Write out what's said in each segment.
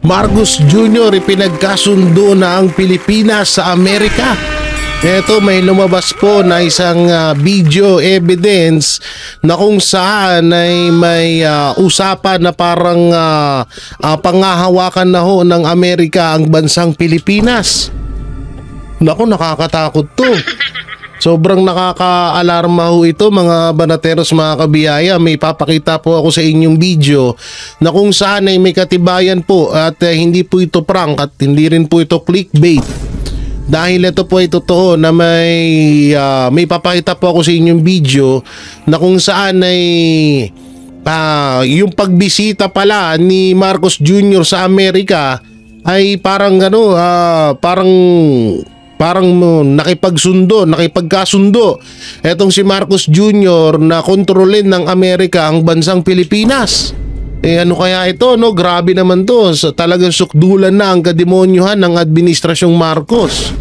Marcos Jr. ipinagkasundo na ang Pilipinas sa Amerika. Ito, may lumabas po na isang video evidence na kung saan ay may usapan na parang pangahawakan na ho ng Amerika ang bansang Pilipinas. Naku, nakakatakot to. Sobrang nakaka-alarma ho ito, mga banateros, mga kabiyaya. May papakita po ako sa inyong video na kung saan ay may katibayan po at hindi po ito prank at hindi rin po ito clickbait. Dahil ito po ay totoo na may papakita po ako sa inyong video na kung saan ay yung pagbisita pala ni Marcos Jr. sa Amerika ay parang parang nakipagkasundo etong si Marcos Jr. na kontrolin ng Amerika ang bansang Pilipinas. Ano kaya ito, no? Grabe naman to. Talagang sukdulan na ang kademonyohan ng administrasyong Marcos.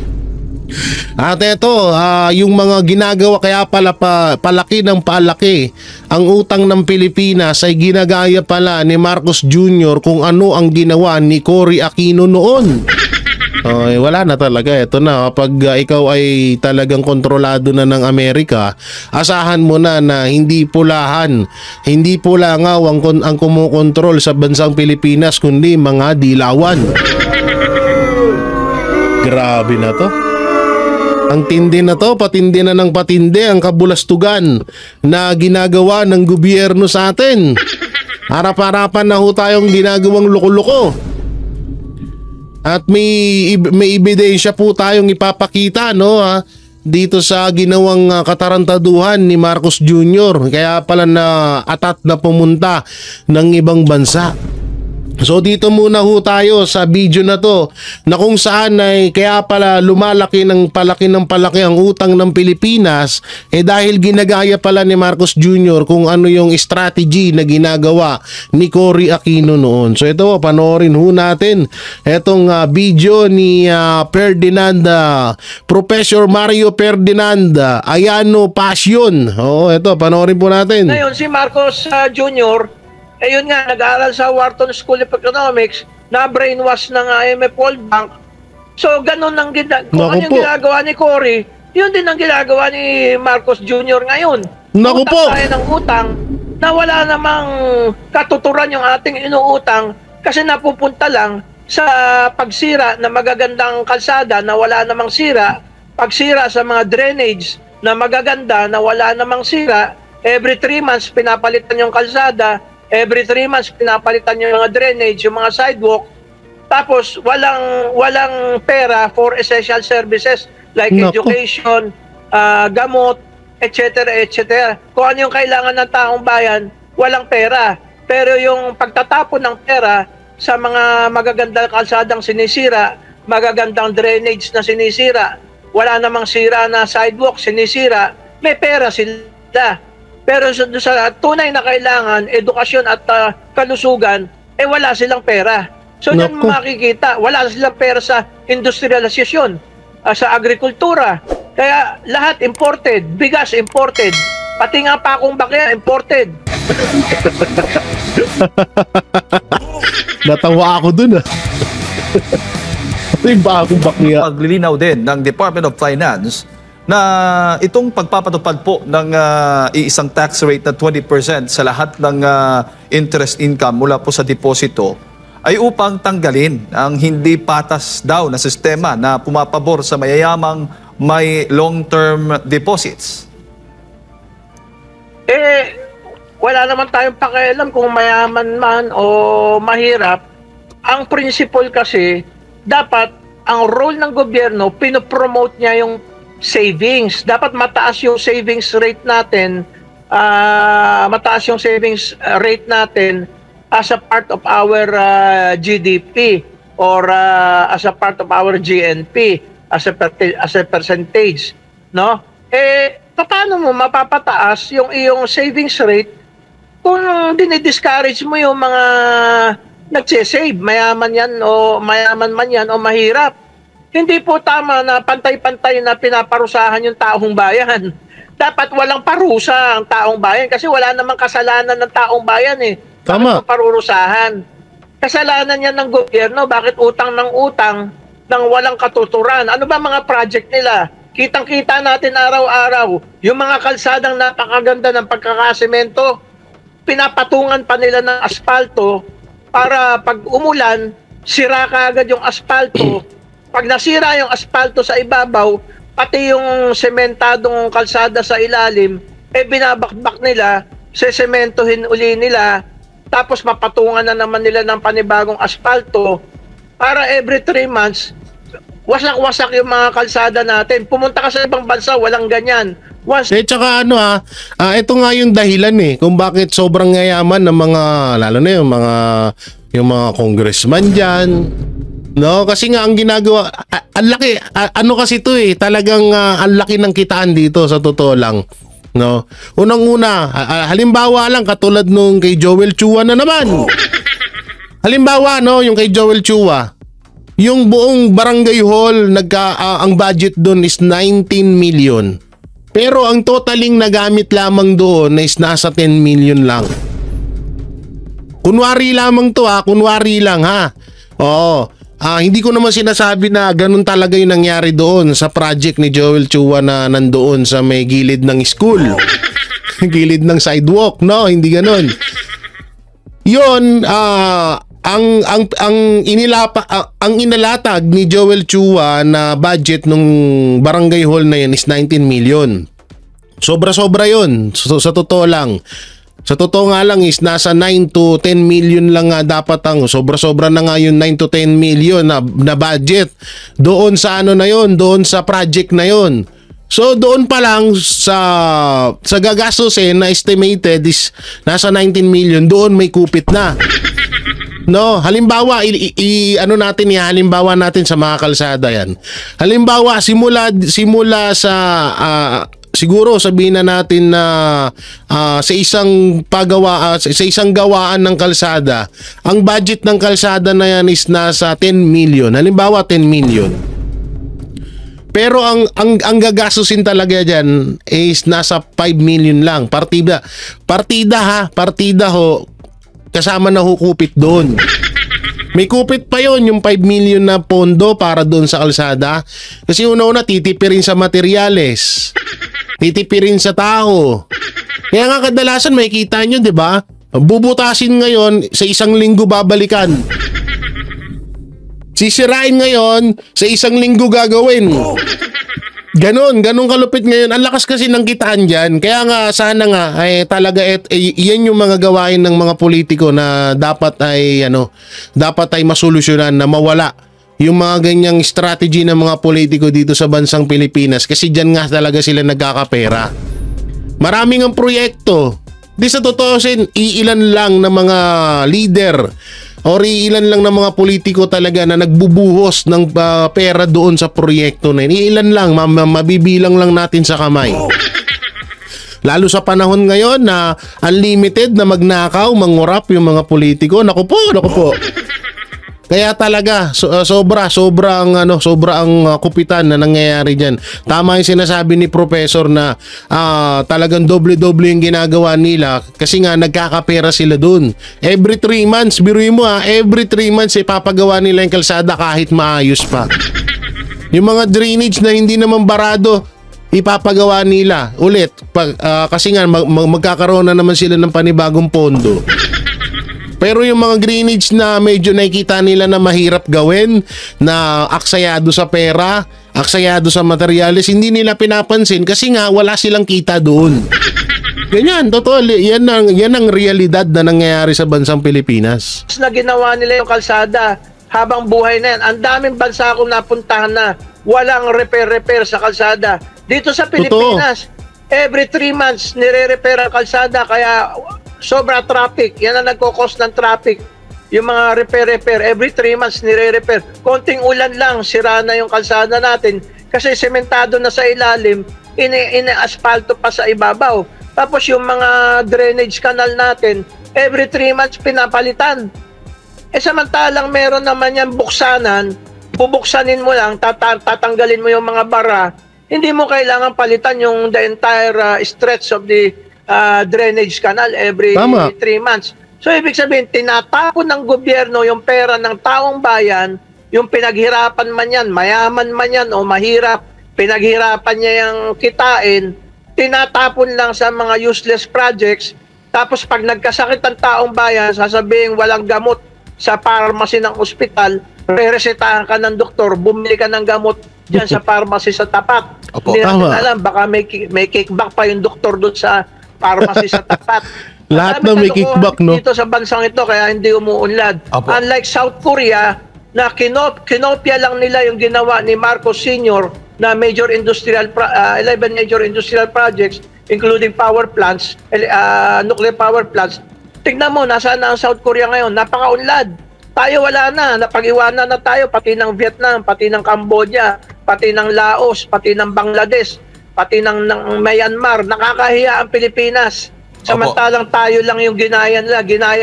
At ito, yung mga ginagawa kaya pala palaki ng palaki ang utang ng Pilipinas ay ginagaya pala ni Marcos Jr. kung ano ang ginawa ni Cory Aquino noon. Wala na talaga. Ito na, kapag ikaw ay talagang kontrolado na ng Amerika, asahan mo na hindi pulahan, hindi pulangaw ang kumukontrol sa bansang Pilipinas, kundi mga dilawan. Grabe na to. Ang tindi na to, patindi na ng patindi ang kabulastugan na ginagawa ng gobyerno sa atin. Harap-harapan na ho tayong ginagawang loko-loko. At may ebidensya po tayong ipapakita, no, dito sa ginawang katarantaduhan ni Marcos Jr. Kaya pala na atat na pumunta ng ibang bansa. So dito muna ho tayo sa video na to na kung saan ay kaya pala lumalaki ng palaki ang utang ng Pilipinas dahil ginagaya pala ni Marcos Jr. kung ano yung strategy na ginagawa ni Cory Aquino noon. So ito, panoorin ho natin etong video ni Ferdinand, Professor Mario Ferdinand Ayano Passion. Ito, panoorin po natin. Ngayon si Marcos Jr. Yun nga, nag-aaral sa Wharton School of Economics, na brainwash ng IMF World Bank. So, ganun ang kung ano yung ginagawa ni Cory, yun din ang ginagawa ni Marcos Jr. ngayon. Naku po! Tayo ng utang na wala namang katuturan yung ating inuutang kasi napupunta lang sa pagsira na magagandang kalsada na wala namang sira, pagsira sa mga drainage na magaganda na wala namang sira, every 3 months pinapalitan yung kalsada, every 3 months pinapalitan yung mga drainage, yung mga sidewalk, tapos walang pera for essential services like education, gamot, etc. etc. Kung ano yung kailangan ng taong bayan, walang pera. Pero yung pagtatapon ng pera sa mga magagandang kalsadang sinisira, magagandang drainage na sinisira, wala namang sira na sidewalk sinisira, may pera sila. Pero sa tunay na kailangan, edukasyon at kalusugan, wala silang pera. So yan makikita, wala silang pera sa industrialisasyon, sa agrikultura. Kaya lahat imported, bigas imported, pati nga pakong bakya imported. Natawa ako dun Yung pakong bakya. Paglilinaw din ng Department of Finance na itong pagpapatupad po ng iisang tax rate na 20% sa lahat ng interest income mula po sa deposito ay upang tanggalin ang hindi patas daw na sistema na pumapabor sa mayayamang may long-term deposits. Wala naman tayong pakialam kung mayaman man o mahirap. Ang principle kasi, dapat ang role ng gobyerno, pinopromote niya yung savings. Dapat mataas yung savings rate natin, as a part of our GDP or as a part of our GNP as a percentage, no? Paano mo mapapataas yung iyong savings rate kung dinidiscourage mo yung mga nagse-save, mayaman man yan o mahirap? Hindi po tama na pantay-pantay na pinaparusahan yung taong bayan. Dapat walang parusa ang taong bayan kasi wala namang kasalanan ng taong bayan eh. Tama. Parurusahan. kasalanan yan ng gobyerno. Bakit utang ng utang nang walang katuturan? Ano ba mga project nila? Kitang-kita natin araw-araw, yung mga kalsadang napakaganda ng pagkakasemento, pinapatungan pa nila ng aspalto para pag umulan, sira kaagad yung aspalto. Pag nasira yung aspalto sa ibabaw, pati yung sementadong kalsada sa ilalim, binabakbak nila, sesementohin uli nila, tapos mapatungan na naman nila ng panibagong aspalto para every 3 months, wasak-wasak yung mga kalsada natin. Pumunta ka sa ibang bansa, walang ganyan. Once Tsaka ito nga yung dahilan kung bakit sobrang yayaman ng mga, lalo na yung mga congressman diyan. No, kasi nga ang ginagawa, ang laki, kasi to talagang ang laki ng kitaan dito sa totoo lang. No. Unang-una, halimbawa lang katulad nung kay Joel Chua na naman. Halimbawa yung kay Joel Chua, yung buong barangay hall ang budget doon is 19 million. Pero ang totaling nagamit lamang doon is nasa 10 million lang. Kunwari lamang to kunwari lang ha. Oo. Hindi ko naman sinasabi na ganun talaga yung nangyari doon sa project ni Joel Chua na nandoon sa may gilid ng school. Gilid ng sidewalk, no? Hindi ganun. Yun, ang inalatag ni Joel Chua na budget nung barangay hall na yun is 19 million. Sobra-sobra yun. Sa totoo lang. Sa totoo nga lang is nasa 9 to 10 million lang nga dapat ang sobra-sobra na nga yung 9 to 10 million na budget doon sa na yun, doon sa project na yun. So doon pa lang sa gagastusin na estimated is nasa 19 million, doon may kupit na. No, halimbawa halimbawa natin sa mga kalsada yan. Halimbawa simula sa siguro sabihin na natin na sa isang gawaan ng kalsada, ang budget ng kalsada na yan is nasa 10 million. Halimbawa 10 million. Pero ang gagastusin talaga diyan is nasa 5 million lang. Partida ho, kasama na hukupit doon. May kupit pa yon yung 5 million na pondo para doon sa kalsada. Kasi una-una titipirin sa materyales. Titipirin sa tao. Kaya nga kadalasan makikita nyo, di ba? Bubutasin ngayon, sa isang linggo babalikan. Sisirain ngayon, sa isang linggo gagawin. Ganun kalupit ngayon. Ang lakas kasi ng kitaan dyan. Kaya nga, sana nga, talaga, yan yung mga gawain ng mga politiko na dapat ay masolusyonan, na mawala yung mga ganyang strategy ng mga politiko dito sa bansang Pilipinas. Kasi dyan nga talaga sila nagkakapera. Maraming ang proyekto. Di sa totoo iilan lang na mga leader o ilan lang ng mga politiko talaga na nagbubuhos ng pera doon sa proyekto na yun. Ilan lang, mabibilang lang natin sa kamay. Lalo sa panahon ngayon na unlimited na magnakaw, mangurap yung mga politiko. Naku po. Kaya talaga sobrang kupitan na nangyayari diyan. Tama yung sinasabi ni Professor na talagang doble-doble yung ginagawa nila kasi nga nagkakapera sila dun. Every 3 months, biruin mo every 3 months ipapagawa nila yung kalsada kahit maayos pa. Yung mga drainage na hindi naman barado, ipapagawa nila ulit kasi nga magkakaroon na naman sila ng panibagong pondo. Pero yung mga drainage na medyo nakikita nila na mahirap gawin, na aksayado sa pera, aksayado sa materyales, hindi nila pinapansin kasi nga wala silang kita doon. Ganyan, totoo. Yan ang realidad na nangyayari sa bansang Pilipinas. Na ginawa nila yung kalsada habang buhay na yan. Ang daming bansa akong napuntahan na walang repair sa kalsada. Dito sa Pilipinas, every 3 months nire-repair ang kalsada, kaya sobra traffic. Yan ang nagkakos ng traffic. Yung mga repair, every 3 months nire-repair. Konting ulan lang, sira na yung kalsada natin kasi sementado na sa ilalim, ina-asfalto pa sa ibabaw. Tapos yung mga drainage canal natin, every 3 months pinapalitan. Samantalang meron naman yan buksanan, bubuksanin mo lang, tatanggalin mo yung mga bara, hindi mo kailangan palitan yung the entire stretch of the drainage canal every 3 months. So ibig sabihin, tinatapon ng gobyerno yung pera ng taong bayan, yung pinaghirapan man yan, mayaman man yan o mahirap, pinaghirapan niya yung kitain, tinatapon lang sa mga useless projects. Tapos pag nagkasakit ang taong bayan, sasabihin walang gamot sa pharmacy ng ospital, re-resetahan ka ng doktor, bumili ka ng gamot dyan sa pharmacy sa tapat. Opo. Hindi natin Tama. alam, baka may kickback pa yung doktor doon sa pharmacy sa tapat. Lahat Ang na may daming kickback, no? dito sa bansang ito, kaya hindi umuunlad. Opo. Unlike South Korea, na kinopya lang nila yung ginawa ni Marcos Sr. na 11 major industrial projects, including power plants, nuclear power plants. Tignan mo, nasaan na ang South Korea ngayon? Napakaunlad. Tayo wala na, napag-iwanan na tayo, pati ng Vietnam, pati ng Cambodia, pati ng Laos, pati ng Bangladesh, pati ng Myanmar. Nakakahiya ang Pilipinas. Samantalang tayo lang yung ginaya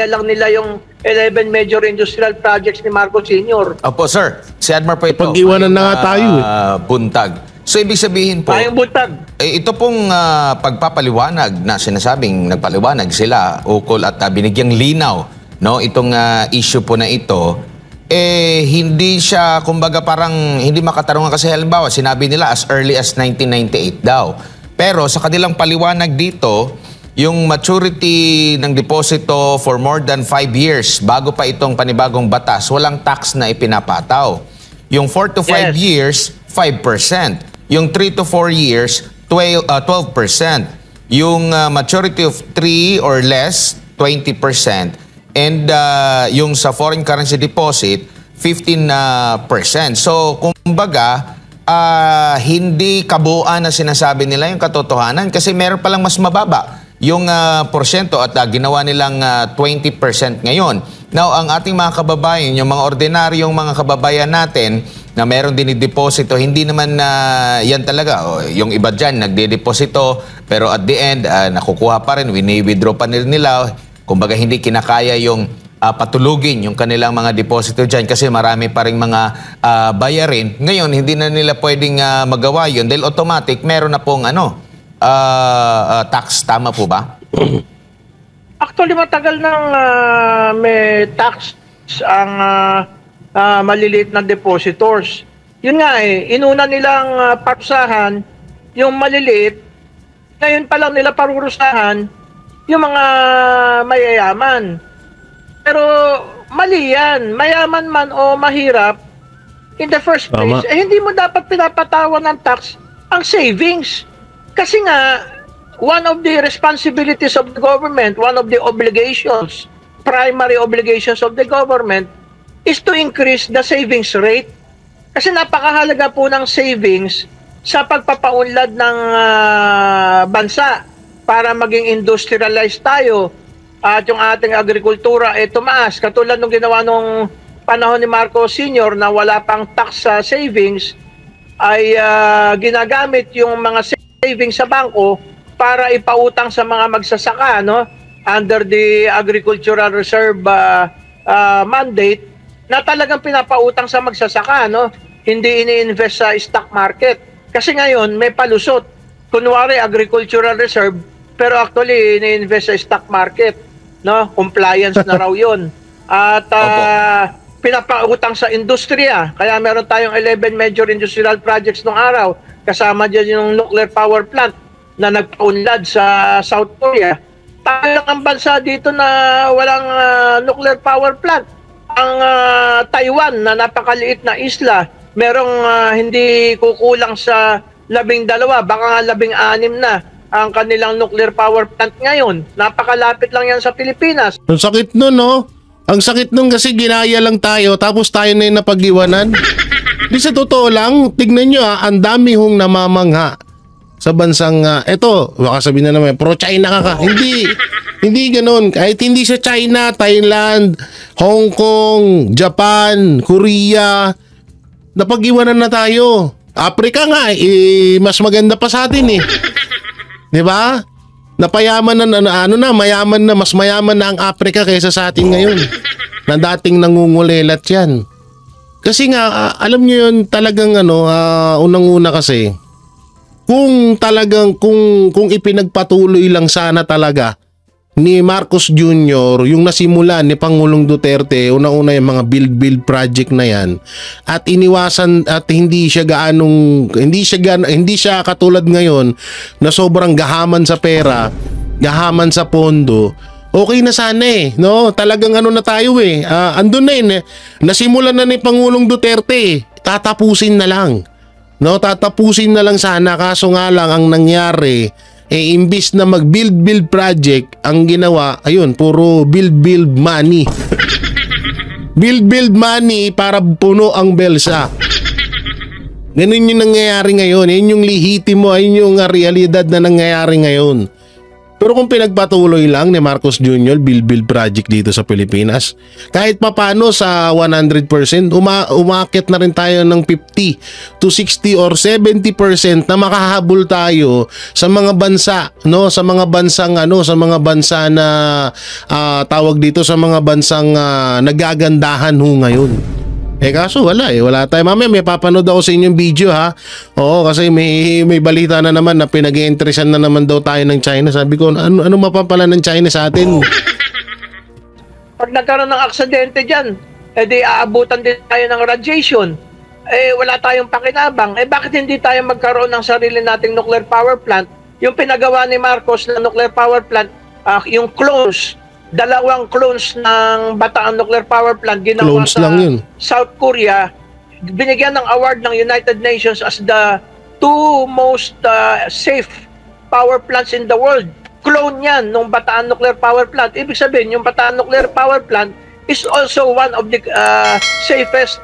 lang nila yung 11 major industrial projects ni Marcos Sr. Opo, sir. Si Admar po ito. Pag-iwanan na nga tayo, Buntag. So, ibig sabihin po, Tayong butag. ito pong pagpapaliwanag na sinasabing nagpaliwanag sila ukol at binigyang linaw, no, itong issue po na ito, hindi siya, kumbaga parang hindi makatarungan kasi halimbawa, sinabi nila as early as 1998 daw. Pero sa kanilang paliwanag dito, yung maturity ng deposito for more than 5 years bago pa itong panibagong batas, walang tax na ipinapataw. Yung 4 to 5 Yes. years, 5%. Yung 3 to 4 years, 12%. Yung maturity of 3 or less, 20%. And yung sa foreign currency deposit, 15%. So, kumbaga, hindi kabuuan na sinasabi nila yung katotohanan kasi meron palang mas mababa yung porsyento at ginawa nilang 20% ngayon. Now, ang ating mga kababayan, yung mga ordinaryong mga kababayan natin na meron dinideposito, hindi naman yan talaga. Yung iba dyan, nagdideposito, pero at the end, nakukuha pa rin, wini-withdraw pa nila. Kumbaga, hindi kinakaya yung patulugin yung kanilang mga deposito dyan kasi marami pa rin mga bayarin. Ngayon, hindi na nila pwedeng magawa yun dahil automatic, meron na pong tax. Tama po ba? Actually, matagal nang may tax ang maliliit na depositors. Yun nga inuna nilang parusahan yung maliliit, ngayon pa lang nila parurusahan yung mga mayayaman. Pero mali yan, mayaman man o mahirap, in the first place, Tama. hindi mo dapat pinapatawan ng tax ang savings. Kasi nga, one of the responsibilities of the government, one of the obligations, primary obligations of the government is to increase the savings rate. Kasi napakahalaga po ng savings sa pagpapaunlad ng bansa para maging industrialized tayo at yung ating agrikultura tumaas. Katulad nung ginawa nung panahon ni Marcos Sr. na wala pang tax sa savings, ay ginagamit yung mga savings sa bangko para ipautang sa mga magsasaka, no? Under the Agricultural Reserve mandate na talagang pinapautang sa magsasaka, no? Hindi ini-invest sa stock market. Kasi ngayon may palusot. Kunwari Agricultural Reserve, pero actually ini-invest sa stock market, no? Compliance na raw 'yon. At pinapautang sa industriya. Kaya meron tayong 11 major industrial projects nung araw. Kasama dyan yung nuclear power plant na nagpaunlad sa South Korea. Tayo lang ang bansa dito na walang nuclear power plant. Ang Taiwan na napakaliit na isla, merong hindi kukulang sa 12, baka nga 16 na ang kanilang nuclear power plant ngayon. Napakalapit lang yan sa Pilipinas. Ang sakit nun, no? Ang sakit nun kasi ginaya lang tayo tapos tayo na yung napag-iwanan. Di sa totoo lang, tignan nyo ang dami hong namamangha sa bansang, eto, baka sabihin na naman, pro-China ka. Hindi ganun. Kahit hindi sa China, Thailand, Hong Kong, Japan, Korea, napag-iwanan na tayo. Africa nga, mas maganda pa sa atin eh. Di ba? Napayaman na, mayaman na, mas mayaman na ang Africa kaysa sa atin ngayon. Na dating nangungulelat yan. Kasi nga, alam nyo yun, talagang unang-una kasi, kung ipinagpatuloy lang sana talaga ni Marcos Jr., yung nasimulan ni Pangulong Duterte, una-una yung mga build project na yan, at iniwasan at hindi siya katulad ngayon na sobrang gahaman sa pera, gahaman sa pondo. Okay na sana no? Talagang ano na tayo andun na nasimulan na ni Pangulong Duterte, tatapusin na lang. No, tatapusin na lang sana, kaso nga lang ang nangyari imbis na mag-build project, ang ginawa, ayun, puro build money. build money para puno ang belsa. Ganun yung nangyayari ngayon. Yun yung lihitimo, ayun yung realidad na nangyayari ngayon. Pero kung pinagpatuloy lang ni Marcos Jr. build project dito sa Pilipinas, kahit papano sa 100%, umakit na rin tayo ng 50 to 60 or 70% na makahabol tayo sa mga bansa, no? Sa mga bansang sa mga bansa na tawag dito, sa mga bansang nagagandahan ngayon. Kaso wala tayo. Mamaya may papanood ako sa inyong video, ha. Oo, kasi may balita na naman na pinag-i-interesan na naman daw tayo ng China. Sabi ko, ano mapapala ng China sa atin? Pag nagkaroon ng aksidente dyan, di aabutan din tayo ng radiation. Wala tayong pakinabang. Bakit hindi tayo magkaroon ng sarili nating nuclear power plant? Yung pinagawa ni Marcos na nuclear power plant, yung clones, 2 clones ng Bataan Nuclear Power Plant ginawa Clones sa lang yun. South Korea, binigyan ng award ng United Nations as the 2 most safe power plants in the world. Clone yan nung Bataan Nuclear Power Plant. Ibig sabihin, yung Bataan Nuclear Power Plant is also one of the safest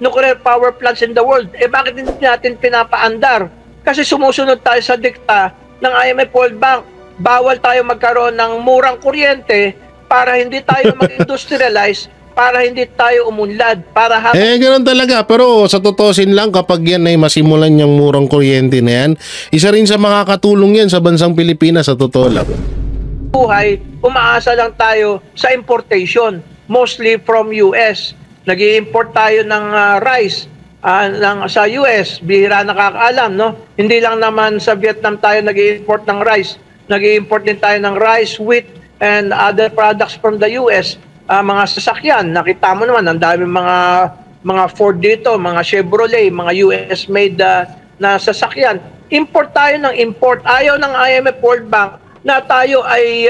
nuclear power plants in the world. Bakit hindi natin pinapaandar? Kasi sumusunod tayo sa dikta ng IMF World Bank. Bawal tayo magkaroon ng murang kuryente para hindi tayo mag-industrialize, para hindi tayo umunlad, para ganoon talaga. Pero sa totosin lang, kapag yan ay masimulan yung murang kuryente na yan, isa rin sa makakatulong yan sa bansang Pilipinas, sa totoo lang. buhay, umaasa lang tayo sa importation, mostly from US. Nag-i-import tayo ng rice sa US, bihira nakakaalam, no? Hindi lang naman sa Vietnam tayo nag-i-import ng rice. Nag-i-import din tayo ng rice, wheat, and other products from the US. Mga sasakyan, nakita mo naman, ang dami mga Ford dito, mga Chevrolet, mga US-made na sasakyan. Import tayo ng import. Ayaw ng IMF World Bank na tayo ay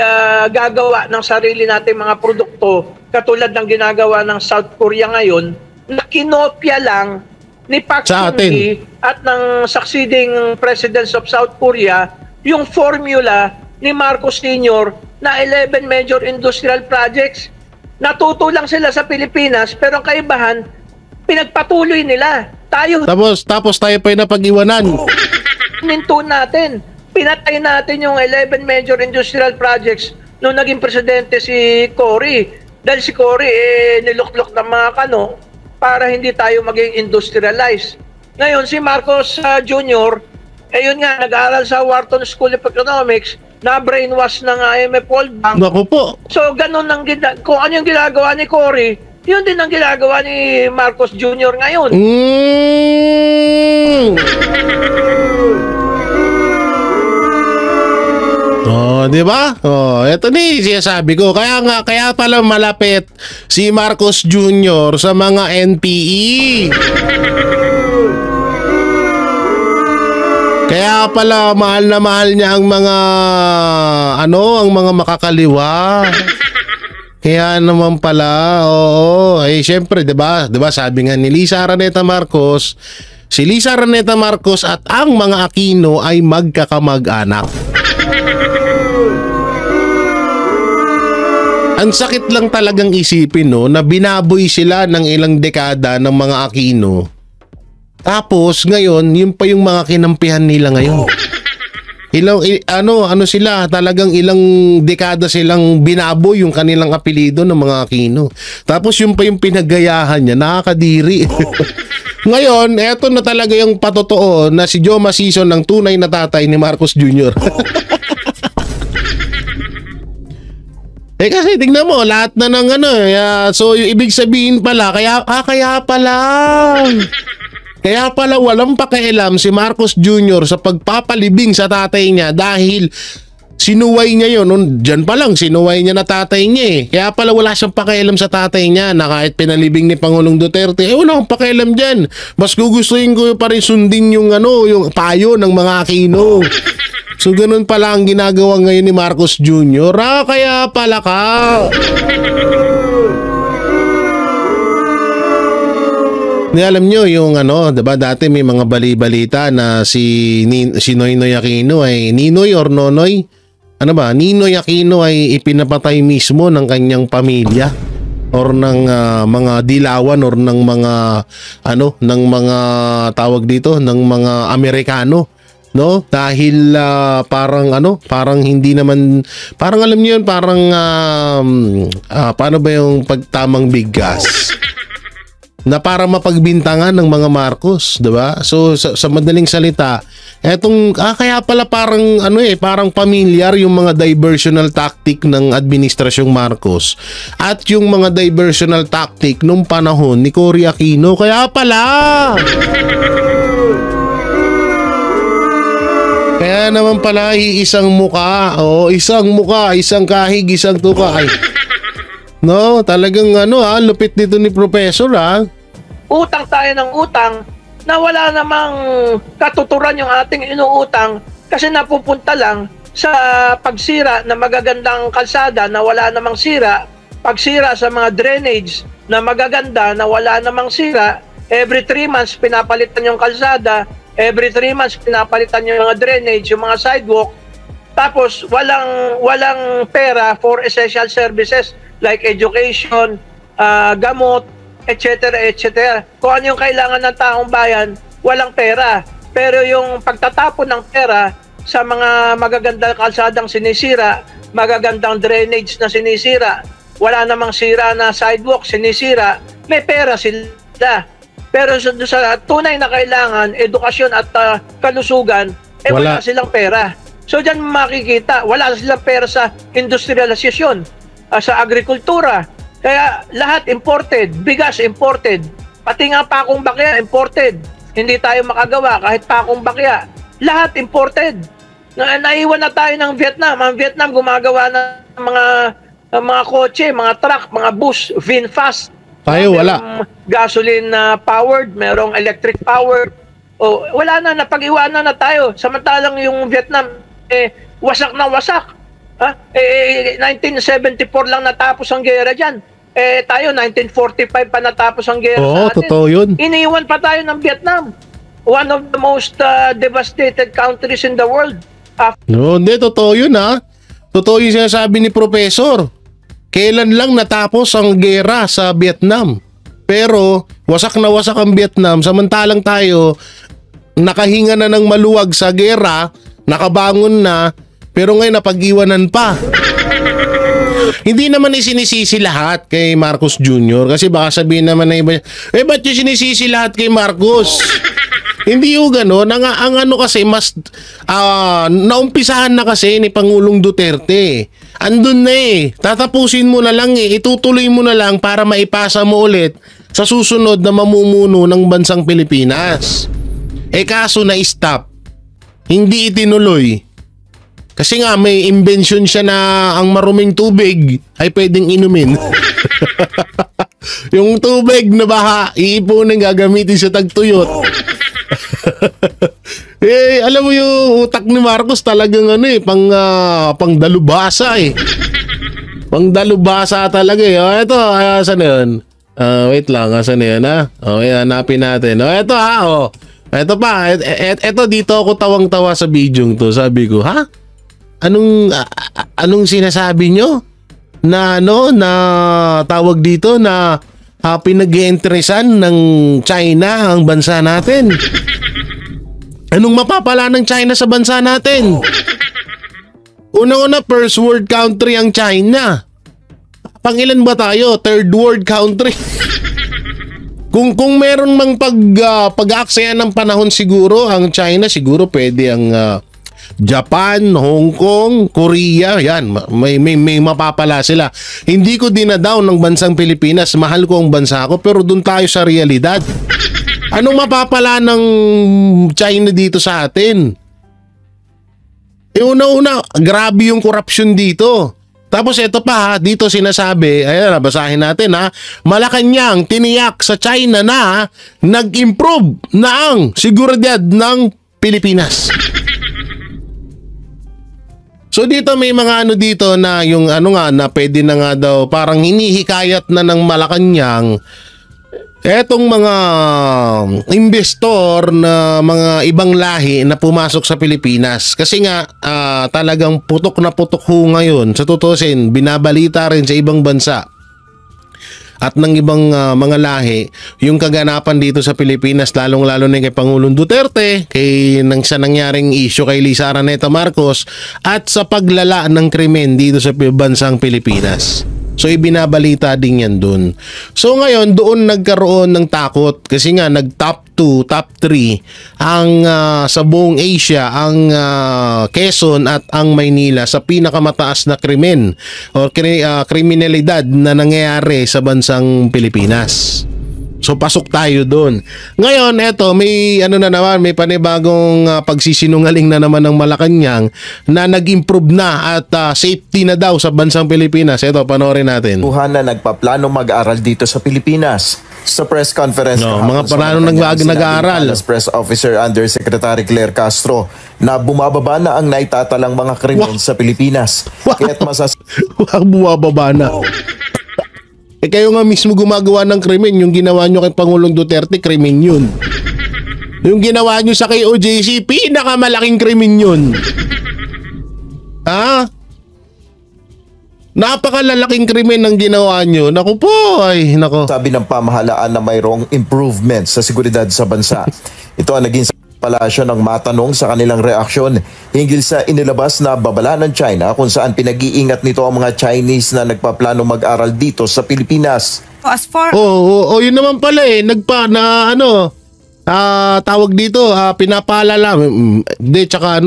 gagawa ng sarili nating mga produkto katulad ng ginagawa ng South Korea ngayon, na kinopya lang ni Park Geun-hye at ng succeeding presidents of South Korea yung formula ni Marcos Sr. na 11 major industrial projects. Natuto lang sila sa Pilipinas, pero ang kaibahan, pinagpatuloy nila. Tapos tayo pa yung napag-iwanan. Ninto natin. Pinatay natin yung 11 major industrial projects nung naging presidente si Cory. Dahil si Cory niluklok ng mga kano para hindi tayo maging industrialized. Ngayon, si Marcos Jr., yun nga, nag-aaral sa Wharton School of Economics, na brainwash ng IMF World Bank. Naku po. So, ganun kung ano yung ginagawa ni Cory, yun din ang ginagawa ni Marcos Jr. ngayon. Di ba? Ito ni sinasabi ko. Kaya pala malapit si Marcos Jr. sa mga NPE. Kaya pala mahal na mahal niya ang mga ang mga makakaliwa. Kaya naman pala, syempre, 'di ba? Sabi nga ni Lisa Araneta Marcos, si Lisa Araneta Marcos at ang mga Aquino ay magkakamag-anak. Ang sakit lang talagang isipin, no, na binaboy sila ng ilang dekada ng mga Aquino. Tapos ngayon, yun pa yung mga kinampihan nila ngayon. Sila, talagang ilang dekada silang binaboy yung kanilang apelido ng mga Aquino. Tapos yun pa yung pinagayahan niya, nakakadiri. Ngayon, eto na talaga yung patotoo na si Joma Sison ang tunay na tatay ni Marcos Jr. Kasi tingnan mo, lahat na ng so yung ibig sabihin pala, kaya pala walang pakialam si Marcos Jr. sa pagpapalibing sa tatay niya dahil sinuway niya yun. Diyan pa lang, sinuway niya na tatay niya eh. Kaya pala wala siyang pakialam sa tatay niya na kahit pinalibing ni Pangulong Duterte, wala akong pakialam dyan. Mas gugustuhin ko pa rin sundin yung, yung payo ng mga Aquino. So ganun pala ang ginagawa ngayon ni Marcos Jr. Kaya pala ka. Alam nyo yung diba dati may mga bali-balita na si Noynoy Aquino ay Ninoy or Nonoy? Ninoy Aquino ay ipinapatay mismo ng kanyang pamilya or ng mga dilawan or ng mga ng mga tawag dito ng mga Amerikano, no? Dahil parang hindi naman, parang alam niyo yun, parang paano ba yung pagtamang bigkas na para mapagbintangan ng mga Marcos, 'di ba? So sa madaling salita, etong kaya pala parang parang familiar yung mga diversional tactic ng administrasyong Marcos at yung mga diversional tactic nung panahon ni Cory Aquino. Kaya pala. Kaya naman pala isang muka, isang kahig, isang tuka. Ay. No, talagang lupit dito ni Professor Utang tayo ng utang na wala namang katuturan yung ating inuutang kasi napupunta lang sa pagsira na magagandang kalsada na wala namang sira, pagsira sa mga drainage na magaganda na wala namang sira. Every 3 months pinapalitan yung kalsada, every 3 months pinapalitan yung mga drainage, yung mga sidewalk. Tapos walang pera for essential services like education, gamot, etc. etc. Kung ano yung kailangan ng taong bayan, walang pera. Pero yung pagtatapon ng pera sa mga magagandang kalsadang sinisira, magagandang drainage na sinisira, wala namang sira na sidewalk sinisira, may pera sila. Pero sa tunay na kailangan, edukasyon at kalusugan, wala silang pera. So dyan makikita, wala silang pera sa industrialisasyon, sa agrikultura. Kaya lahat imported, bigas imported, pati nga pakong bakya imported. Hindi tayo makagawa kahit pakong bakya. Lahat imported. Naiwan na tayo ng Vietnam. Ang Vietnam gumagawa ng mga kotse, mga truck, mga bus, VinFast. Tayo wala. Gasoline powered, merong electric powered. Wala na, napag-iwanan na tayo. Samantalang yung Vietnam, wasak na wasak. 1974 lang natapos ang gera dyan. Tayo, 1945 pa natapos ang gera sa atin. Totoo yun. Iniwan pa tayo ng Vietnam. One of the most devastated countries in the world. No, hindi, totoo yun Totoo yung sinasabi ni Professor. Kailan lang natapos ang gera sa Vietnam. Pero, wasak na wasak ang Vietnam. Samantalang tayo, nakahinga na ng maluwag sa gera, nakabangon na, pero ngayon napag-iwanan pa. Hindi naman isinisisi lahat kay Marcos Jr. Kasi baka sabihin naman na iba, ba't yung sinisisi lahat kay Marcos? Hindi yung gano'n. Ang kasi mas naumpisahan na kasi ni Pangulong Duterte. Andun na tatapusin mo na lang itutuloy mo na lang para maipasa mo ulit sa susunod na mamumuno ng bansang Pilipinas. Kaso na-stop. Hindi itinuloy. Kasi nga may invention siya na ang maruming tubig ay pwedeng inumin. Yung tubig na baha, iipunin gagamitin sa tagtuyot. Alam mo yung utak ni Marcos talagang pang dalubhasa Pang-dalubhasa talaga ito, saan yun? Wait lang, saan yun hanapin natin. Ito ito pa, ito dito ako tawang-tawa sa video to. Sabi ko, Anong sinasabi nyo? Na na tawag dito na pinag-iinteresan ng China ang bansa natin. Anong mapapala ng China sa bansa natin? Unang-una, first world country ang China. Pangilan ba tayo? Third world country. Kung meron mang pag-aaksaya ng panahon siguro, ang China siguro pwede ang Japan, Hong Kong, Korea, yan, may mapapala sila. Hindi ko dinadown ng bansang Pilipinas, mahal ko ang bansa ko, pero dun tayo sa realidad. Anong mapapala ng China dito sa atin? Una-una, grabe yung korupsyon dito. Tapos ito pa ha, dito sinasabi, ayan, basahin natin ha, Malacanang tiniyak sa China na nag-improve na ang seguridad ng Pilipinas. So dito may mga ano dito na yung ano nga na pwede na nga daw parang hinihikayat na ng Malacanang etong mga investor na mga ibang lahi na pumasok sa Pilipinas. Kasi nga talagang putok na putok ho ngayon. Sa tutusin, binabalita rin sa ibang bansa at ng ibang mga lahi yung kaganapan dito sa Pilipinas, lalong-lalo na kay Pangulong Duterte, kay nang sa nangyaring issue kay Lisa Araneta Marcos at sa paglala ng krimen dito sa bansang Pilipinas. So ibinabalita din yan dun. So ngayon doon nagkaroon ng takot kasi nga nag top 2, top 3 ang sa buong Asia ang Quezon at ang Maynila sa pinakamataas na krimen o kriminalidad na nangyayari sa bansang Pilipinas. So pasok tayo doon. Ngayon, eto, may ano na naman, may panibagong pagsisinungaling na naman ng Malacanang na nag-improve na at safety na daw sa bansang Pilipinas. Eto, panoorin natin. Na nagpaplano mag-aral dito sa Pilipinas. Sa press conference mga plano nag-aaral. Press Officer Undersecretary Claire Castro na bumababa na ang naitatalang mga krimen sa Pilipinas. Kaya't bumababa na. Kayo nga mismo gumagawa ng krimen. Yung ginawa nyo kay Pangulong Duterte, krimen yun. Yung ginawa nyo sa KOJC, pinakamalaking krimen yun. Ha? Napakalalaking krimen ang ginawa nyo. Naku po, ay, naku. Sabi ng pamahalaan na mayroong improvement sa seguridad sa bansa. Ito ang naging palasyo ng matanong sa kanilang reaksyon hinggil sa inilabas na babala ng China kung saan pinag-iingat nito ang mga Chinese na nagpaplano mag-aral dito sa Pilipinas. As far yun naman pala tawag dito, pinapaalala. Tsaka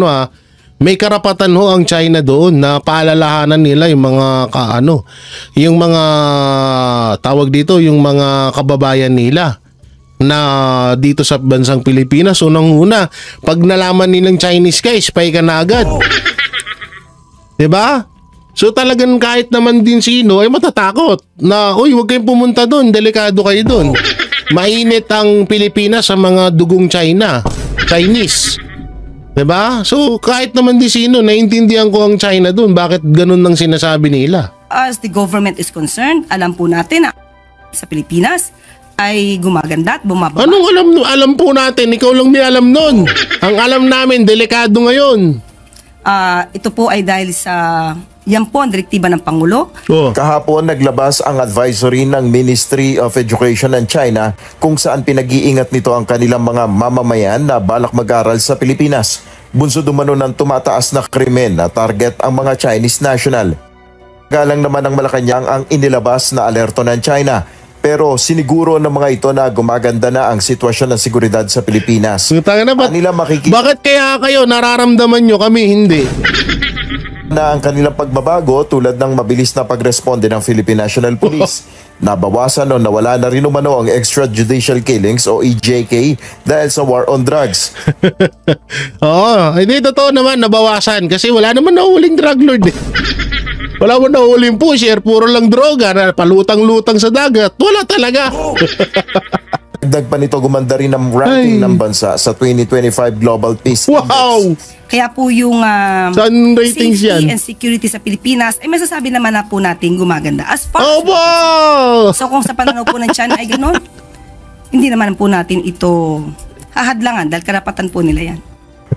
may karapatan ho ang China doon na paalalahanan nila yung mga yung mga tawag dito, yung mga kababayan nila na dito sa bansang Pilipinas. Unang-una, pag nalaman nilang Chinese ka, spy ka na agad. Diba? So talagang kahit naman din sino ay matatakot na, uy, huwag kayong pumunta doon, delikado kayo doon. Mainit ang Pilipinas sa mga dugong Chinese. Diba? So kahit naman din sino, naiintindihan ko ang China doon, bakit ganun ang sinasabi nila. As the government is concerned, alam po natin na sa Pilipinas ay gumaganda at bumababa. Anong alam po natin? Ikaw lang may alam nun. Ang alam namin, delikado ngayon. Ito po ay dahil sa yan po ang direktiba ng Pangulo. Kahapon naglabas ang advisory ng Ministry of Education ng China kung saan pinag-iingat nito ang kanilang mga mamamayan na balak mag-aral sa Pilipinas. Bunsod umano ng tumataas na krimen na target ang mga Chinese national. Galang naman ng Malacanang ang inilabas na alerto ng China. Pero siniguro ng mga ito na gumaganda na ang sitwasyon ng seguridad sa Pilipinas. Bakit kaya kayo nararamdaman nyo, kami hindi? Na ang kanilang pagbabago tulad ng mabilis na pagresponde ng Philippine National Police. Nabawasan o nawala na rin umano ang extrajudicial killings o EJK dahil sa war on drugs. Hindi totoo naman nabawasan kasi wala naman nahuling drug lord eh. Wala mo nahuling pusher, puro lang droga na palutang-lutang sa dagat. Wala talaga. Dagdag pa nito, gumanda rin ang ranking ng bansa sa 2025 Global Peace Index. Kaya po yung ratings safety yan and security sa Pilipinas, ay masasabi naman na po natin gumaganda. As far as so kung sa pananaw po ng China ay gano'n, hindi naman po natin ito hahadlangan dahil karapatan po nila yan.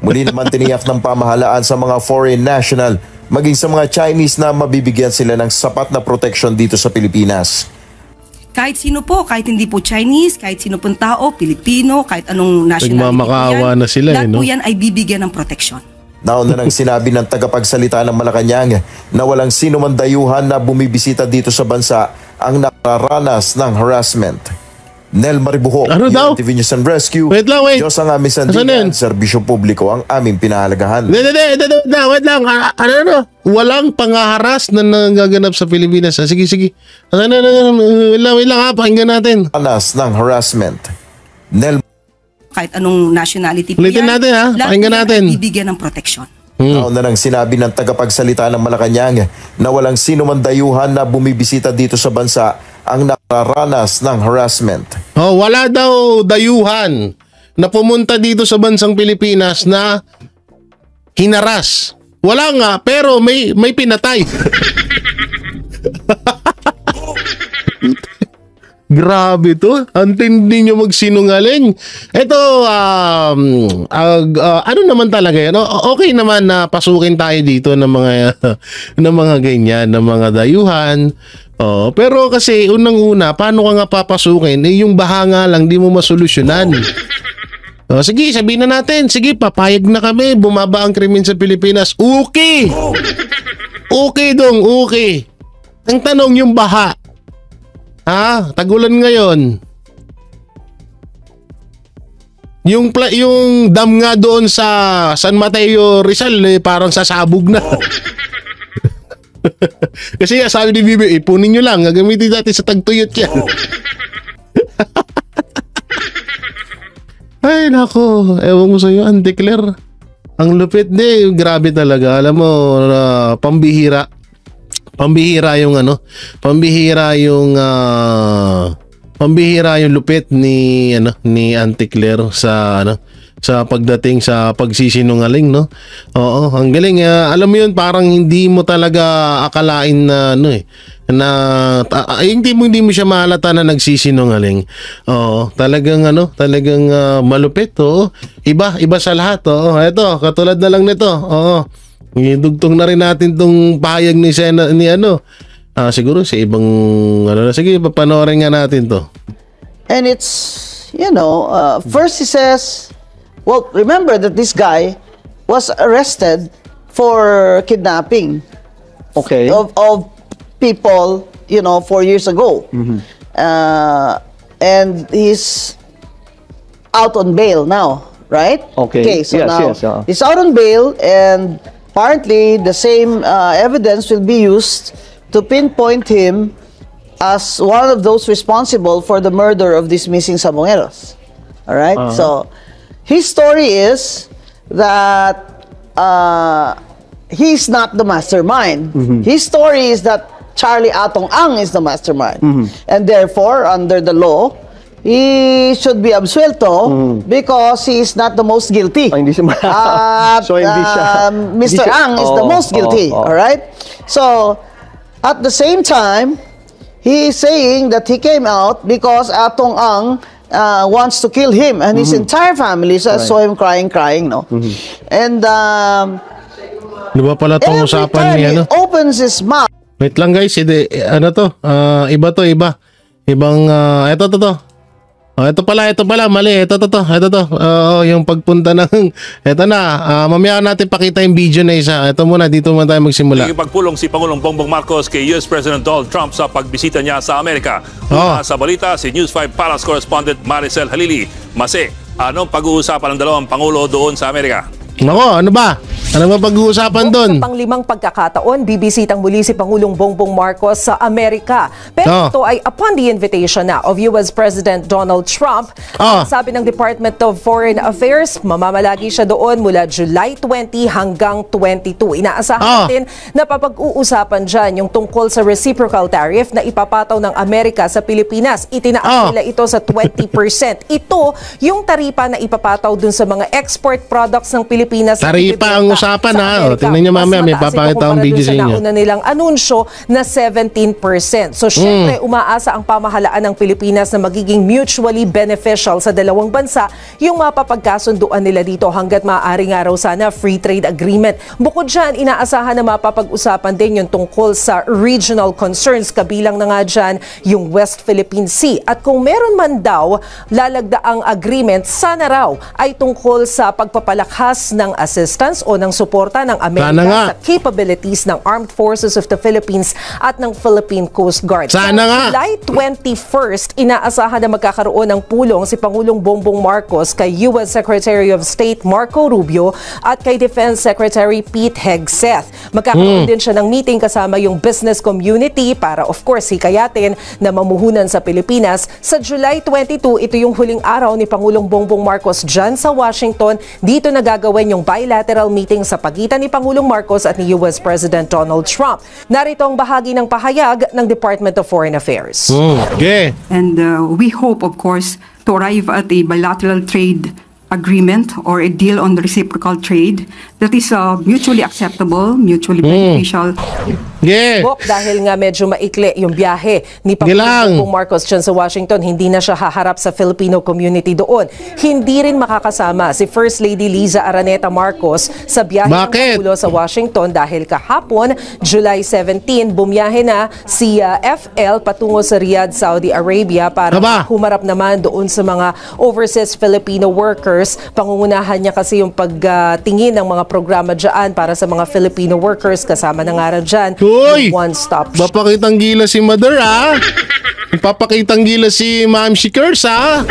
Muli naman tiniyak ng pamahalaan sa mga foreign national maging sa mga Chinese na mabibigyan sila ng sapat na protection dito sa Pilipinas. Kahit sino po, kahit hindi po Chinese, kahit sino pong tao, Pilipino, kahit anong nationality nagmamakaawa na sila, lahat po yan ay bibigyan ng protection. Nauna nang sinabi ng tagapagsalita ng Malacanang na walang sino man dayuhan na bumibisita dito sa bansa ang nakaranas ng harassment. Nel Maribuhok, TV News and Rescue. Wait lang. Diyos ang aming sandigan, serbisyo publiko ang aming pinahalagahan. Wait lang. Walang pangaharas na nagaganap sa Pilipinas. Sige. Wait lang, pakinggan natin. Anas ng harassment. Kahit anong nationality po ulitin yan, natin pakinggan natin. Bibigyan ng protection. Nauna nang sinabi ng tagapagsalita ng Malacanang na walang sinumang dayuhan na bumibisita dito sa bansa ang nakaranas ng harassment. Oh, wala daw dayuhan na pumunta dito sa bansang Pilipinas na hinaras. Wala nga, pero may pinatay. Grabe to. Ang tindi nyo magsinungaling. Ito, ano naman talaga yan? Okay naman na pasukin tayo dito ng mga ng mga ganyan, ng mga dayuhan. Pero kasi unang-una, paano ka nga papasukin? Yung baha nga lang, di mo masolusyonan. Sige, sabihin na natin. Sige, papayag na kami. Bumaba ang krimen sa Pilipinas. Okay! Okay dong, okay. Ang tanong yung baha. Tagulan ngayon. Yung dam nga doon sa San Mateo Rizal, parang sasabog na. Kasi sabi ni Bibi, ipunin nyo lang. Gagamitin natin sa tagtuyot yan. Ay, nako. Ewan ko sa'yo, Auntie Claire. Ang lupit grabe talaga. Alam mo, pambihira. Pambihira yung lupit ni Auntie Claire sa pagdating sa pagsisinungaling, no? Oo, ang galing. Alam mo yun, parang hindi mo talaga akalain na hindi mo siya mahalata na nagsisinungaling. Oo, talagang malupit, oo. Iba sa lahat, oo. Ito, katulad na lang nito. Oo. Idugtong na rin natin tong pahayag ni siguro sa ibang sige, papanoorin nga natin to. And it's, first he says, well, remember that this guy was arrested for kidnapping. Okay. Of people, 4 years ago. And he's out on bail now, right? Okay. So Yes, now yes, he's out on bail, and apparently the same evidence will be used to pinpoint him as one of those responsible for the murder of these missing Sabongeros. All right? So his story is that he's not the mastermind. His story is that Charlie Atong Ang is the mastermind. And therefore, under the law, he should be absuelto because he is not the most guilty. Hindi siya so hindi siya Mr. Ang is the most guilty. All right? So, at the same time, he is saying that he came out because Atong Ang wants to kill him and his entire family. So I saw him crying, no? And Di ba pala itong every usapan time ni he opens his mouth, Wait lang guys, iba to. Ibang, ito. Ito pala, mali. Ito. Yung pagpunta ng, ito na, mamaya natin pakita yung video na isa. Ito muna, dito muna tayo magsimula. Pagpulong si Pangulong Bongbong Marcos kay US President Donald Trump sa pagbisita niya sa Amerika. Sa balita, si News 5 Palace correspondent Maricel Halili. Mase, anong pag-uusapan ng dalawang Pangulo doon sa Amerika? Nako, ano ba? Ano ba pag-uusapan doon? Sa panglimang pagkakataon, bibisitang muli si Pangulong Bongbong Marcos sa Amerika. Pero ito ay upon the invitation na of US President Donald Trump. Sabi ng Department of Foreign Affairs, mamamalagi siya doon mula July 20 hanggang 22. Inaasahan natin na papag-uusapan dyan yung tungkol sa reciprocal tariff na ipapataw ng Amerika sa Pilipinas. Itinaas nila ito sa 20%. Ito yung taripa na ipapataw dun sa mga export products ng Pilipinas. Taripa ang usapan tingnan nyo mamaya, may papakita akong video sa inyo. Nauna nilang anunsyo na 17%. So syempre, umaasa ang pamahalaan ng Pilipinas na magiging mutually beneficial sa dalawang bansa yung mapapagkasunduan nila dito hanggat maaari nga raw sana free trade agreement. Bukod dyan, inaasahan na mapapag-usapan din yung tungkol sa regional concerns, kabilang na nga dyan yung West Philippine Sea. At kung meron man daw lalagdaang agreement, sana raw ay tungkol sa pagpapalakas ng assistance o ng suporta ng Amerika sa capabilities ng Armed Forces of the Philippines at ng Philippine Coast Guard. Sana nga! July 21st, inaasahan na magkakaroon ng pulong si Pangulong Bongbong Marcos kay US Secretary of State Marco Rubio at kay Defense Secretary Pete Hegseth. Magkakaroon din siya ng meeting kasama yung business community para of course hikayatin na mamuhunan sa Pilipinas. Sa July 22, ito yung huling araw ni Pangulong Bongbong Marcos dyan sa Washington. Dito nagagawin yung bilateral meeting meeting sa pagitan ni Pangulong Marcos at ni US President Donald Trump. Narito ang bahagi ng pahayag ng Department of Foreign Affairs. Okay. And we hope, of course, to arrive at a bilateral trade agreement or a deal on reciprocal trade that is mutually acceptable, mutually beneficial. Yeah. Dahil nga medyo maikli yung biyahe ni Pangulong Marcos dyan sa Washington, hindi na siya haharap sa Filipino community doon. Hindi rin makakasama si First Lady Liza Araneta Marcos sa biyahe ng Pangulo sa Washington dahil kahapon, July 17, bumiyahe na si FL patungo sa Riyadh, Saudi Arabia para humarap naman doon sa mga overseas Filipino workers. Pangungunahan niya kasi yung pagtingin ng mga programa dyan para sa mga Filipino workers, kasama na nga rin dyan one-stop shop. Papakitang gila si Mother, ha? Papakitang gila si Ma'am Shikers, ha?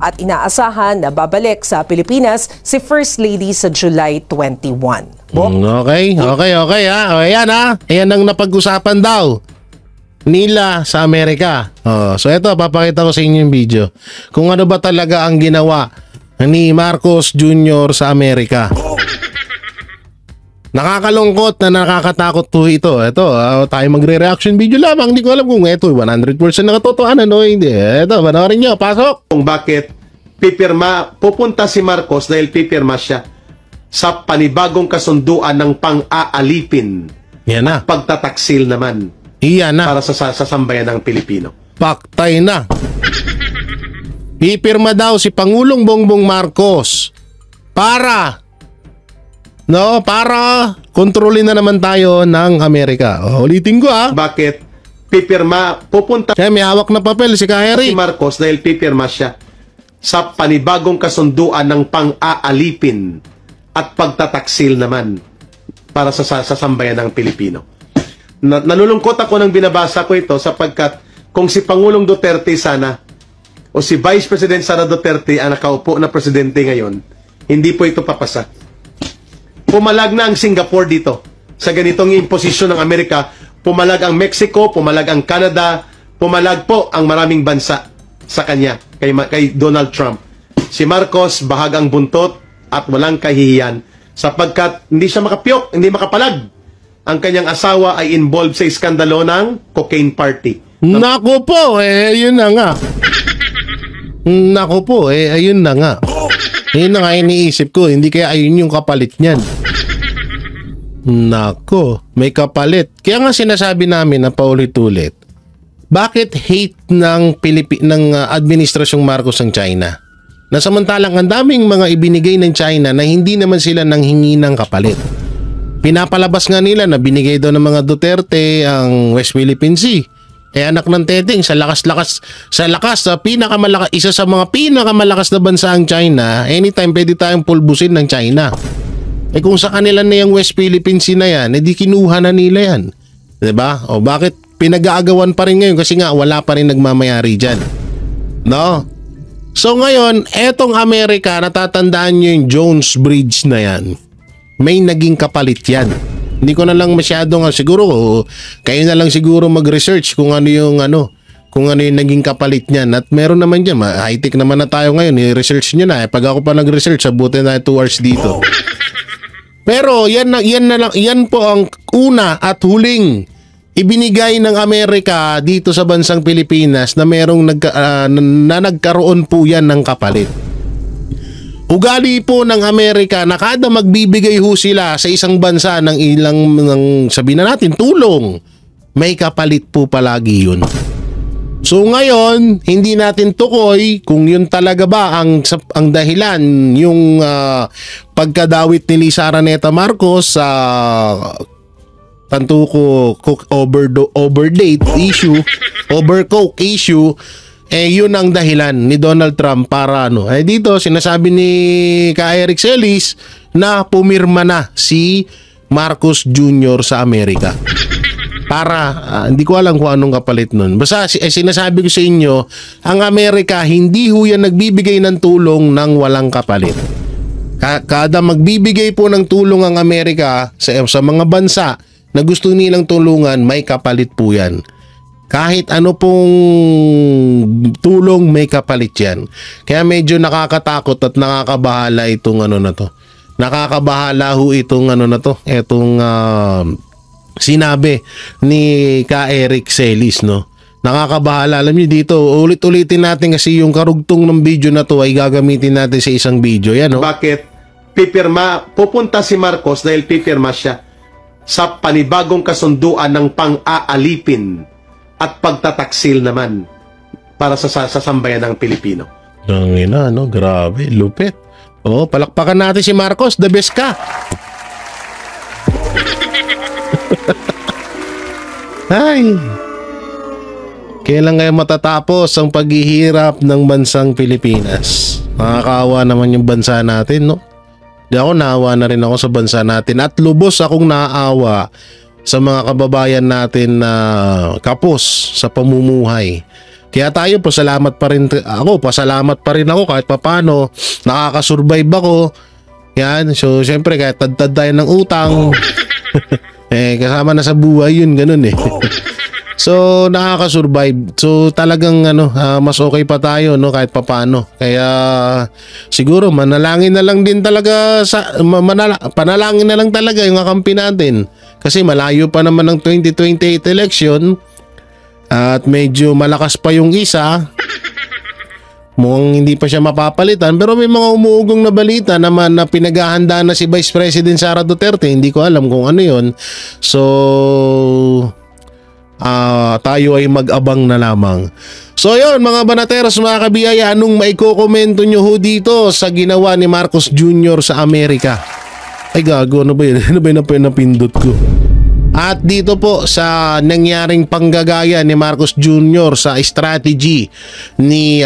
At inaasahan na babalik sa Pilipinas si First Lady sa July 21. Okay, ha? O, ayan, ha? Ayan ang napag-usapan daw nila sa Amerika. So ito, papakita ko sa inyo yung video kung ano ba talaga ang ginawa ni Marcos Jr. sa Amerika. Nakakalungkot na nakakatakot po ito. Ito, tayo magre-reaction video lamang. Hindi ko alam kung ito 100% nakatotohanan o hindi. Ito, panoorin nyo, pasok. Kung bakit pupunta si Marcos dahil pipirma siya sa panibagong kasunduan ng pang-aalipin. Yan na. Pagtataksil naman. Iyan na. Para sa sambayan ng Pilipino. Paktay na. Pipirma daw si Pangulong Bongbong Marcos para kontrolin na naman tayo ng Amerika. Ulitin ko, ha. Bakit pupunta siya, may hawak na papel si Kaheri. Si Marcos dahil pipirma siya sa panibagong kasunduan ng pang-aalipin at pagtataksil naman para sa sambayan ng Pilipino. Nalulungkot ako nang binabasa ko ito sapagkat kung si Pangulong Duterte sana o si Vice President Sara Duterte ang nakaupo na presidente ngayon, hindi po ito papasa. Pumalag na ang Singapore dito sa ganitong imposisyon ng Amerika, pumalag ang Mexico, pumalag ang Canada, pumalag po ang maraming bansa sa kanya, kay Donald Trump. Si Marcos bahagang buntot at walang kahihiyan sapagkat hindi siya makapiyok, hindi makapalag. Ang kanyang asawa ay involved sa iskandalo ng cocaine party. Naku po, ayun na nga. Naku po, ayun na nga. Ayun na nga iniisip ko, hindi kaya ayun yung kapalit niyan. Naku, may kapalit. Kaya nga sinasabi namin na paulit-ulit, bakit hate ng administrasyong Marcos ang China? Na samantalang ang daming mga ibinigay ng China na hindi naman sila nanghingi ng kapalit. Pinapalabas nga nila na binigay daw ng mga Duterte ang West Philippine Sea. Anak ng teteng, sa pinakamalakas, isa sa mga pinakamalakas na bansa ang China, anytime pwede tayong pulbusin ng China. Kung sa kanila na yung West Philippine Sea na yan, edi kinuha na nila yan. Diba? O bakit pinag-aagawan pa rin ngayon? Kasi nga wala pa rin nagmamayari dyan. No? So ngayon, etong Amerika, natatandaan nyo yung Jones Bridge na yan. May naging kapalit yan. Hindi ko na lang masyadong siguro kayo na lang siguro mag-research kung ano yung naging kapalit niyan. At meron naman diyan, high-tech naman na tayo ngayon, i-research niyo na. Pag ako pa nag-research, abutin na 2 hours dito. Pero yan po ang una at huling ibinigay ng Amerika dito sa bansang Pilipinas na merong nagkaroon po yan ng kapalit. Ugali po ng Amerika na kada magbibigay ho sila sa isang bansa ng sabihin na natin, tulong, may kapalit po palagi yun. So ngayon, hindi natin tukoy kung yun talaga ba ang dahilan yung pagkadawit ni Liza Araneta Marcos sa overcoke issue, yun ang dahilan ni Donald Trump para dito sinasabi ni Eric Celis na pumirma na si Marcos Jr. sa Amerika. Para hindi ko alam kung anong kapalit nun. Basta sinasabi ko sa inyo, ang Amerika hindi ho yan nagbibigay ng tulong ng walang kapalit. Kada magbibigay po ng tulong ang Amerika sa mga bansa na gusto nilang tulungan, may kapalit po yan. Kahit ano pong tulong, may kapalit yan. Kaya medyo nakakatakot at nakakabahala itong na to. nakakabahala ho itong ano na to, itong sinabi ni Ka Eric Celis, no? Nakakabahala. Alam niyo dito, ulit-ulitin natin kasi yung karugtong ng video na to ay gagamitin natin sa isang video. Yan, no? Bakit? Pupunta si Marcos dahil pipirma siya sa panibagong kasunduan ng pang-aalipin at pagtataksil naman para sa sambayan ng Pilipino. Ang ina, no? Grabe, lupit. Oh, palakpakan natin si Marcos, the best ka. Ay. Kailan kaya matatapos ang paghihirap ng bansang Pilipinas? Nakakaawa naman yung bansa natin, no? Di ako naawa na rin ako sa bansa natin at lubos akong naaawa sa mga kababayan natin na kapos sa pamumuhay. Kaya tayo, pasalamat pa rin ako kahit papano, nakakasurvive ako. Yan, so syempre kahit tad tayo ng utang, kasama na sa buhay yun, ganun eh. So nakakasurvive. So talagang mas okay pa tayo, no, kahit papano. Kaya siguro manalangin na lang din talaga panalangin na lang talaga yung kakampi natin. Kasi malayo pa naman ng 2028 election. At medyo malakas pa yung isa. Mukhang hindi pa siya mapapalitan. Pero may mga umuugong na balita naman na pinaghahanda na si Vice President Sara Duterte. Hindi ko alam kung ano yun. So tayo ay mag-abang na lamang. So yun mga banateros, mga kabiyaya, anong maikokomento nyo ho dito sa ginawa ni Marcos Jr. sa Amerika? Ay gago, ano ba yun? Ano ba yun na napindot ko? At dito po sa nangyaring panggagaya ni Marcos Jr. sa strategy ni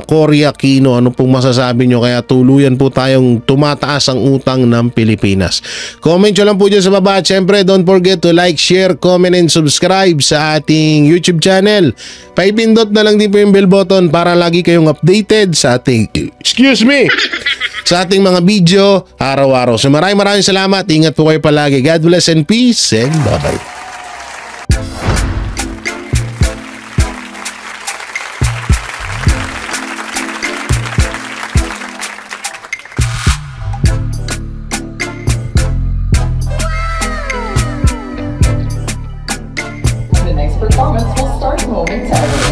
Cory Aquino, ano pong masasabi nyo? Kaya tuluyan po tayong tumataas ang utang ng Pilipinas. Comment nyo lang po dyan sa baba. At syempre, don't forget to like, share, comment, and subscribe sa ating YouTube channel. Paipindot na lang din po yung bell button para lagi kayong updated sa ating sa ating mga video araw-araw. So maraming salamat. Ingat po kayo palagi. God bless and peace and bye-bye. The next performance will start momentarily.